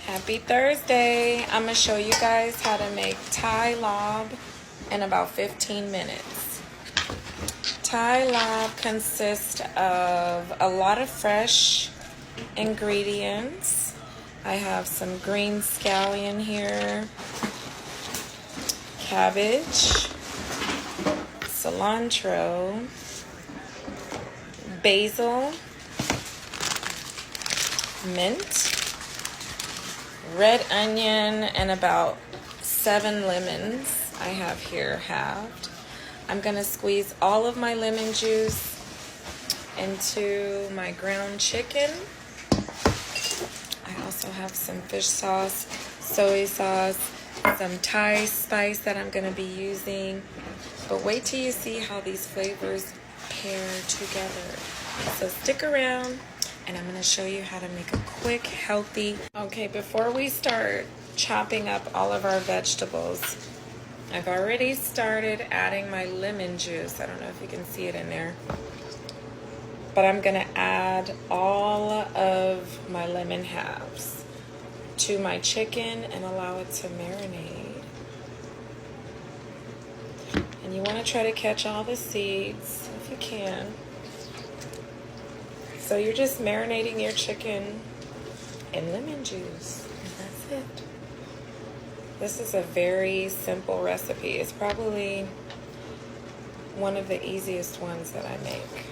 Happy Thursday. I'm going to show you guys how to make Thai Larb in about 15 minutes. Thai Larb consists of a lot of fresh ingredients. I have some green scallion here, cabbage, cilantro, basil, mint, red onion, and about 7 lemons I have here halved. I'm gonna squeeze all of my lemon juice into my ground chicken. I also have some fish sauce, soy sauce, some Thai spice that I'm gonna be using. But wait till you see how these flavors pair together. So stick around and I'm gonna show you how to make a quick, healthy. Okay, before we start chopping up all of our vegetables, I've already started adding my lemon juice. I don't know if you can see it in there. But I'm gonna add all of my lemon halves to my chicken and allow it to marinate. And you wanna try to catch all the seeds if you can. So you're just marinating your chicken in lemon juice, and that's it. This is a very simple recipe. It's probably one of the easiest ones that I make,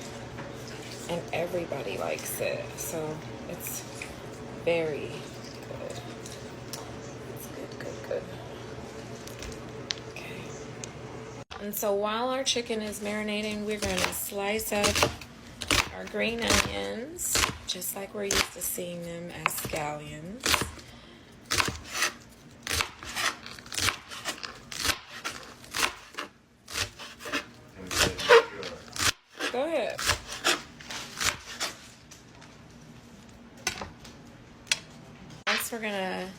and everybody likes it, so it's very good. It's good. Okay. And so while our chicken is marinating, we're going to slice up our green onions, just like we're used to seeing them as scallions. Go ahead. Next, we're gonna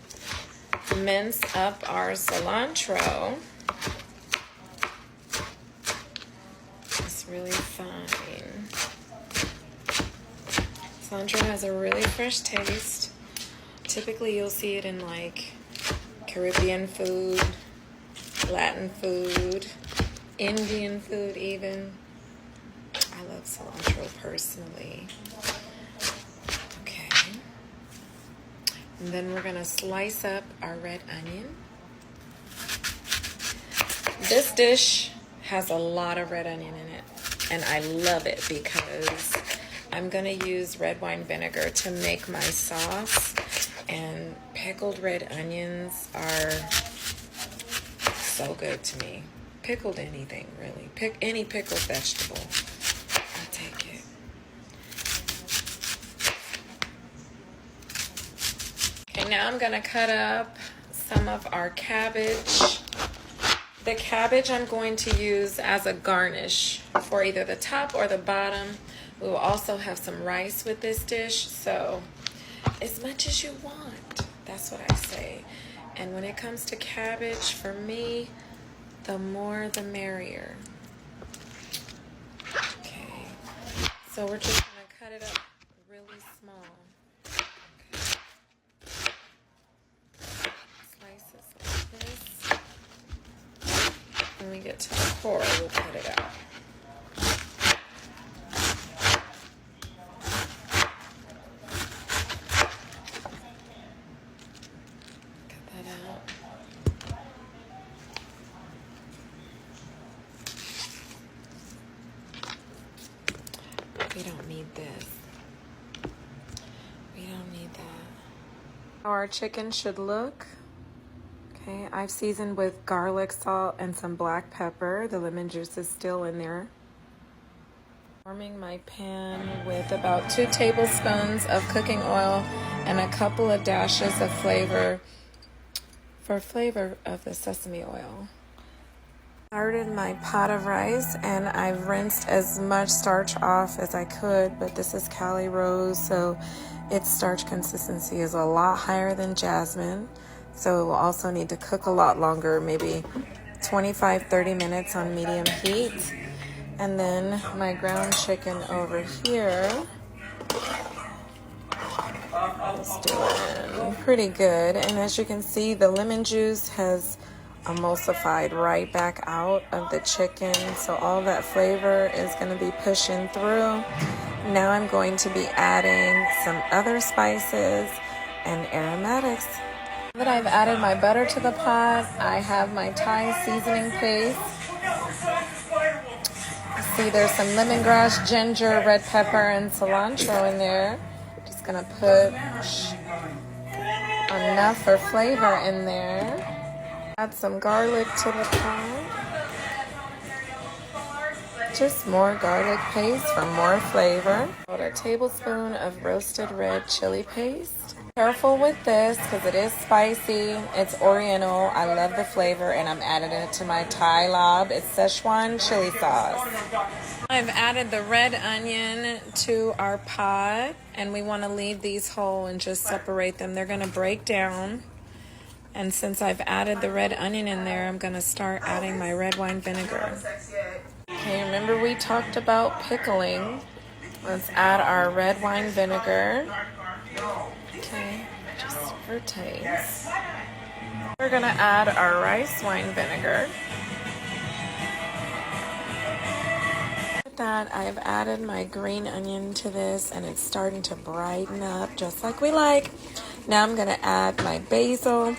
mince up our cilantro. It's really fine. Cilantro has a really fresh taste. Typically you'll see it in like Caribbean food, Latin food, Indian food even. I love cilantro personally. Okay. And then we're gonna slice up our red onion. This dish has a lot of red onion in it, and I love it because I'm gonna use red wine vinegar to make my sauce, and pickled red onions are so good to me. Pickled anything, really. Pick any pickled vegetable, I'll take it. Okay, now I'm gonna cut up some of our cabbage. The cabbage I'm going to use as a garnish for either the top or the bottom. We will also have some rice with this dish, so as much as you want, that's what I say. And when it comes to cabbage, for me, the more the merrier. Okay, so we're just gonna cut it up really small. Okay. Slices like this. When we get to the core, we'll cut it out. We don't need this. We don't need that. How our chicken should look. Okay, I've seasoned with garlic, salt, and some black pepper. The lemon juice is still in there. Warming my pan with about 2 tablespoons of cooking oil and a couple of dashes of flavor of the sesame oil. Started my pot of rice, and I've rinsed as much starch off as I could, but this is Cali Rose, so its starch consistency is a lot higher than jasmine, so it will also need to cook a lot longer, maybe 25-30 minutes on medium heat. And then my ground chicken over here. It's doing pretty good. And as you can see, the lemon juice has emulsified right back out of the chicken. So all that flavor is going to be pushing through. Now I'm going to be adding some other spices and aromatics. Now that I've added my butter to the pot, I have my Thai seasoning paste. See, there's some lemongrass, ginger, red pepper, and cilantro in there. Just gonna put enough for flavor in there. Add some garlic to the pot. Just more garlic paste for more flavor. About a tablespoon of roasted red chili paste. Careful with this because it is spicy. It's Oriental. I love the flavor, and I'm adding it to my Thai Larb. It's Szechuan chili sauce. I've added the red onion to our pot, and we want to leave these whole and just separate them. They're going to break down. And since I've added the red onion in there, I'm going to start adding my red wine vinegar. Okay, remember we talked about pickling. Let's add our red wine vinegar. Okay, just for taste. We're gonna add our rice wine vinegar. With that, I've added my green onion to this, and it's starting to brighten up just like we like. Now I'm gonna add my basil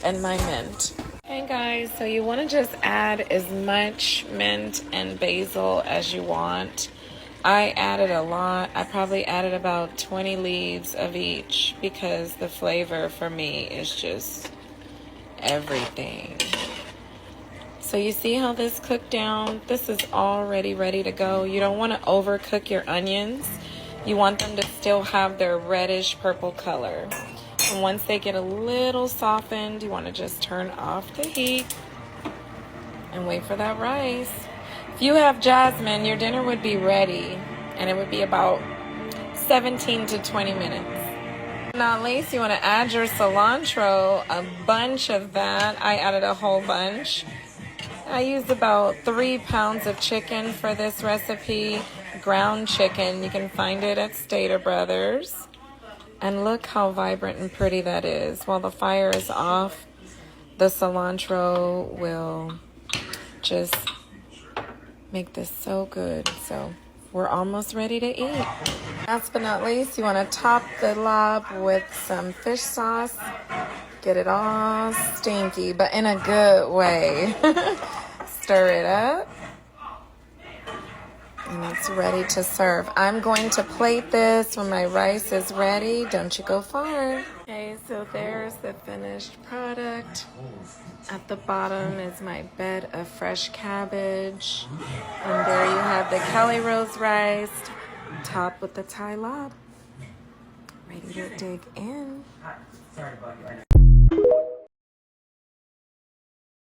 and my mint. Hey guys, so you want to just add as much mint and basil as you want. I added a lot. I probably added about 20 leaves of each because the flavor for me is just everything. So you see how this cooked down? This is already ready to go. You don't want to overcook your onions. You want them to still have their reddish purple color. And once they get a little softened, you want to just turn off the heat and wait for that rice. If you have jasmine, your dinner would be ready, and it would be about 17 to 20 minutes. Not least, you want to add your cilantro, a bunch of that. I added a whole bunch. I used about 3 pounds of chicken for this recipe, ground chicken. You can find it at Stater Brothers. And look how vibrant and pretty that is. While the fire is off, the cilantro will just make this so good. So we're almost ready to eat. Last but not least, you want to top the lob with some fish sauce. Get it all stinky, but in a good way. Stir it up. And it's ready to serve. I'm going to plate this when my rice is ready. Don't you go far. Okay, so there's the finished product. At the bottom is my bed of fresh cabbage. And there you have the Kelly Rose rice, topped with the Thai Larb. Ready to dig in.